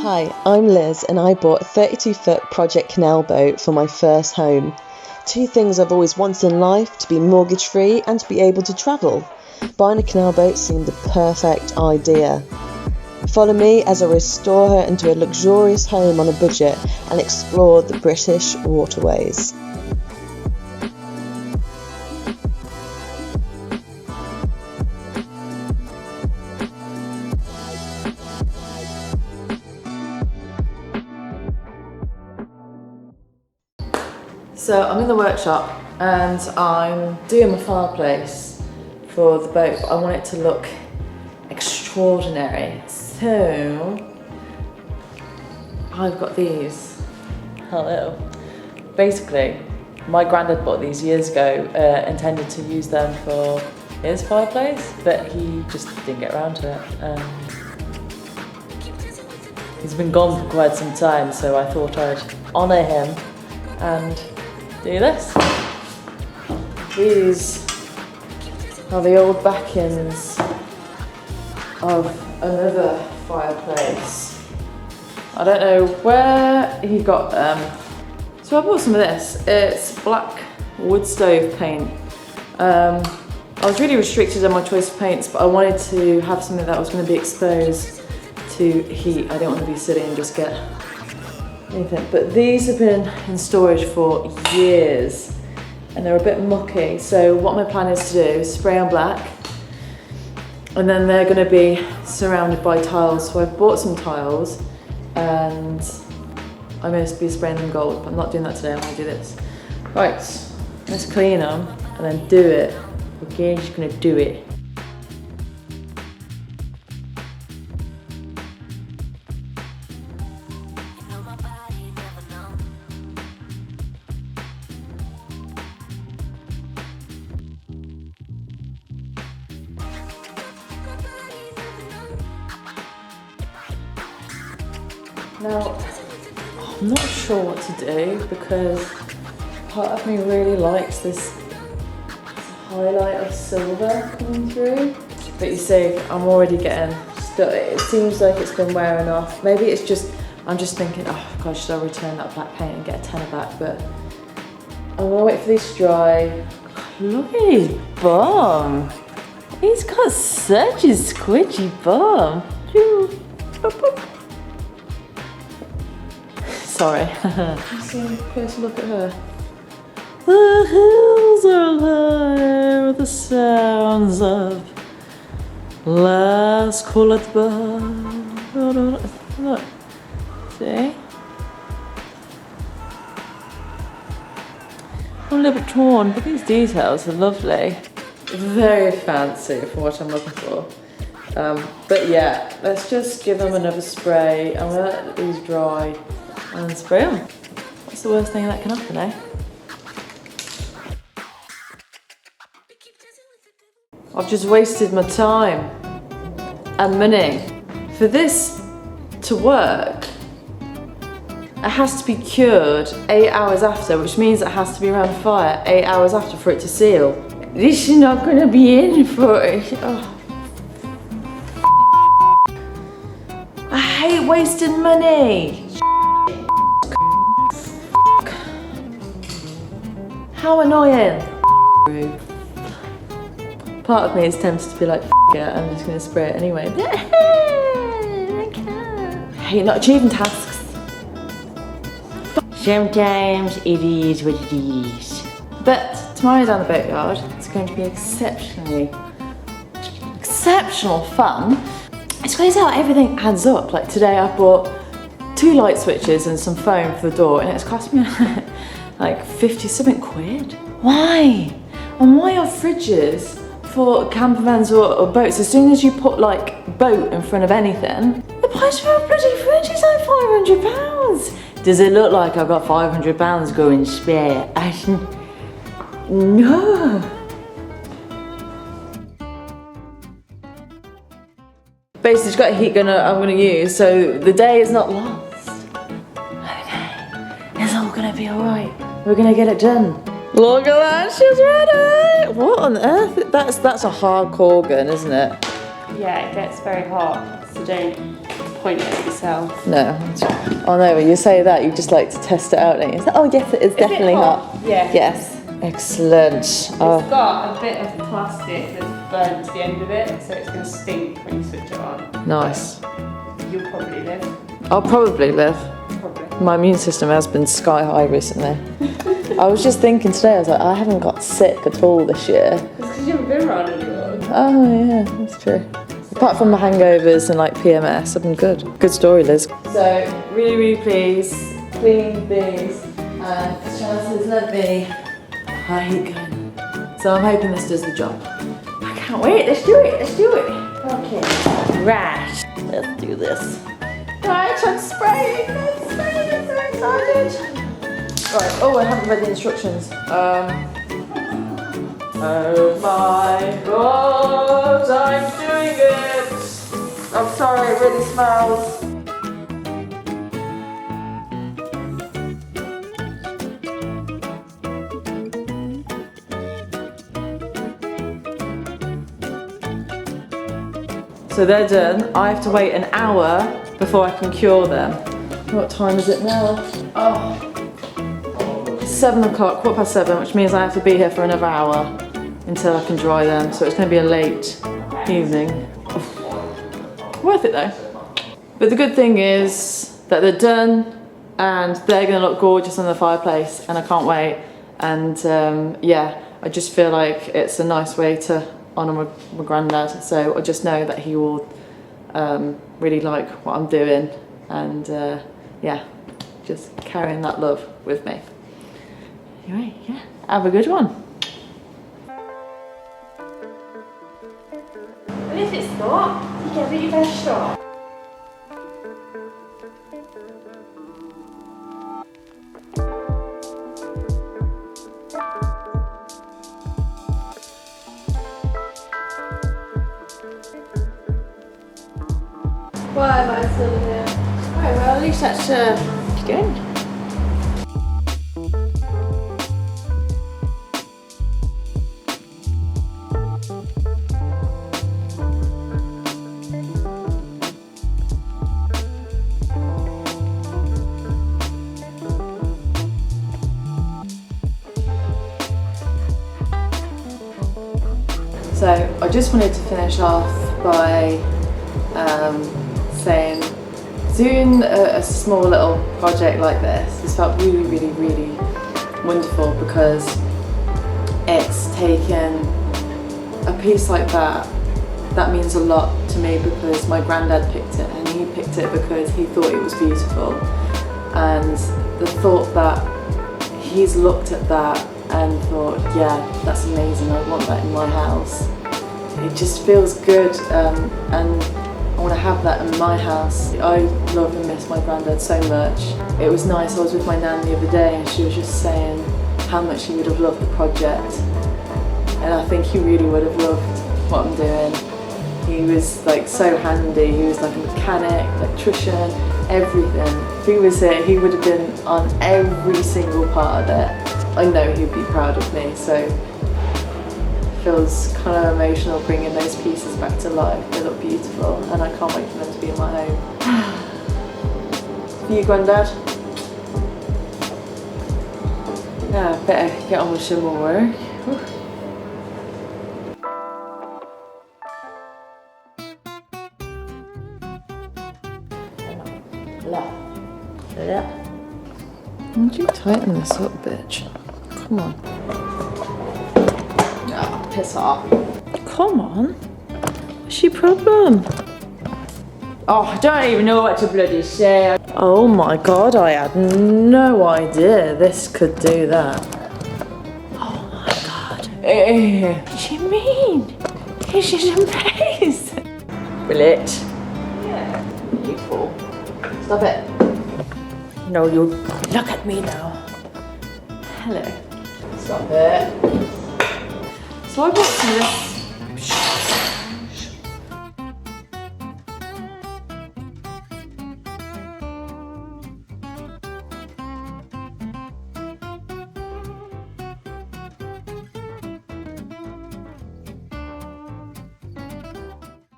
Hi, I'm Liz and I bought a 32-foot project canal boat for my first home. Two things I've always wanted in life: to be mortgage free and to be able to travel. Buying a canal boat seemed the perfect idea. Follow me as I restore her into a luxurious home on a budget and explore the British waterways. So I'm in the workshop and I'm doing my fireplace for the boat, but I want it to look extraordinary. So I've got these. Hello. Basically, my granddad bought these years ago, intended to use them for his fireplace, but he just didn't get around to it. He's been gone for quite some time, so I thought I'd honour him and do this. These are the old backings of another fireplace. I don't know where he got them. So I bought some of this. It's black wood stove paint. I was really restricted on my choice of paints, but I wanted to have something that was going to be exposed to heat. I didn't want to be silly and just get anything. But these have been in storage for years and they're a bit mucky. So what my plan is to do is spray on black, and then they're going to be surrounded by tiles. So I've bought some tiles and I'm going to be spraying them gold, but I'm not doing that today. I'm going to do this. Right, let's clean them and then do it. Okay, just going to do it. Now, I'm not sure what to do because part of me really likes this highlight of silver coming through. But you see, I'm already getting stuck. It seems like it's been wearing off. Maybe it's just, I'm just thinking, oh gosh, should I return that black paint and get a tenner back? But I'm gonna wait for these to dry. Look at his bum. He's got such a squidgy bum. Sorry. Let's see a closer look at her. The hills are alive with the sounds of last call at the bar. Look. See? I'm a little bit torn, but these details are lovely. Very fancy for what I'm looking for. But yeah, let's just give them another spray. I'm gonna let these dry and spray them. What's the worst thing that can happen, eh? I've just wasted my time and money. For this to work, it has to be cured 8 hours after, which means it has to be around fire 8 hours after for it to seal. This is not gonna be in for it. Oh. I hate wasting money. How annoying. Part of me is tempted to be like, it, I'm just going to spray it anyway. I can't. I hate not achieving tasks. Sometimes it is what it is. But tomorrow down the boatyard, it's going to be exceptional fun. It's crazy how everything adds up. Like today I bought 2 light switches and some foam for the door, and it's cost me like 50-something quid. Why? And why are fridges for camper vans or boats, as soon as you put like boat in front of anything, the price for a bloody fridge is like £500. Does it look like I've got £500 going spare? No. Basically, it's got a heat gun I'm going to use, so the day is not lost. Okay, it's all going to be alright. We're going to get it done. Look at that, she's ready! What on earth? That's a hardcore gun, isn't it? Yeah, it gets very hot. So don't point it at yourself. No. Oh no, when you say that, you just like to test it out, don't you? It's like, oh yes, it is definitely hot. Yeah. Yes. Excellent. It's got a bit of plastic that's burnt to the end of it, so it's going to stink when you switch it on. Nice. You'll probably live. I'll probably live. Probably. My immune system has been sky high recently. I was just thinking today, I was like, I haven't got sick at all this year. It's because you haven't been around anyone. Oh yeah, that's true. Apart from the hangovers and like PMS, I've been good. Good story, Liz. So, really, really pleased. Clean these. And Chances let me. I hate going. So I'm hoping this does the job. I can't wait. Let's do it. Let's do it. Okay. Right. Let's do this. Right, I'm spraying. I'm spraying. I'm so excited. Right. Oh, I haven't read the instructions. Oh my God! I'm doing it. I'm sorry. It really smells. So they're done. I have to wait an hour before I can cure them. What time is it now? Oh, 7 o'clock, 7:15, which means I have to be here for another hour until I can dry them. So it's going to be a late evening. Worth it though. But the good thing is that they're done and they're going to look gorgeous on the fireplace, and I can't wait. And yeah, I just feel like it's a nice way to honour my granddad, so I just know that he will really like what I'm doing, and yeah, just carrying that love with me. Anyway, yeah, have a good one. And if it's not, you give it your best shot. Why am I still here? Alright, well at least that's good. So I just wanted to finish off by saying doing a small little project like this has felt really, really, really wonderful, because it's taken a piece like that means a lot to me, because my granddad picked it, and he picked it because he thought it was beautiful, and the thought that he's looked at that and thought, yeah, that's amazing, I want that in my house. It just feels good, and I want to have that in my house. I love and miss my granddad so much. It was nice, I was with my nan the other day and she was just saying how much he would have loved the project. And I think he really would have loved what I'm doing. He was like so handy, he was like a mechanic, electrician, everything. If he was here, he would have been on every single part of it. I know he'd be proud of me, so it feels kind of emotional bringing those pieces back to life. They look beautiful, and I can't wait for them to be in my home. For you, Granddad? Yeah, better get on with some more work. Why don't you tighten this up, bitch? Come on. Oh, piss off. Come on. What's your problem? Oh, I don't even know what to bloody say. Oh my God, I had no idea this could do that. Oh my God. What do you mean? This is amazing. Will it? Yeah. You fool. Stop it. No, you look at me now. Hello. Stop it. So I bought some of this